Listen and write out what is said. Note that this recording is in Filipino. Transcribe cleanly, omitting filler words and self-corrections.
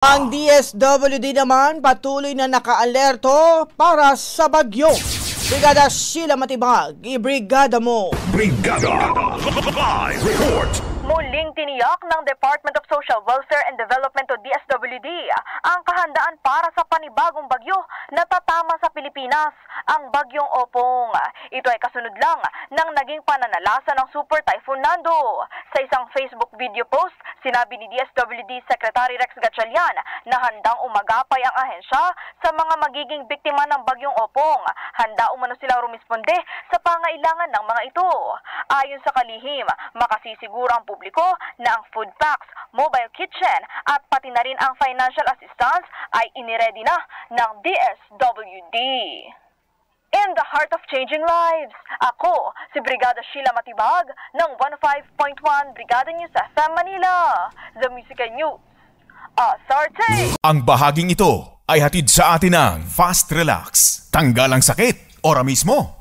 Ang DSWD naman patuloy na naka-alerto para sa bagyo. Brigada Sheila Matibag, i-brigada mo. Brigada Live Report. Muling tiniyak ng Department of Social Welfare and Development o DSWD ang kahandaan para sa panibagong bagyo na tatama sa Pilipinas, ang bagyong Opong. Ito ay kasunod lang ng naging pananalasa ng Super Typhoon Nando. Sa isang Facebook video post, sinabi ni DSWD Secretary Rex Gatchalian na handang umagapay ang ahensya sa mga magiging biktima ng bagyong Opong. Handa umano silang rumisponde sa pangailangan ng mga ito. Ayon sa kalihim, makasisiguro ang publiko na ang food packs, mobile kitchen at pati na rin ang financial assistance ay iniredy na ng DSWD. In the heart of changing lives, ako si Brigada Sheila Matibag ng 105.1 Brigada News FM Manila, The Musical News Authority. Ang bahaging ito ay hatid sa atin ng Fast Relax. Tanggal ang sakit, ora mismo.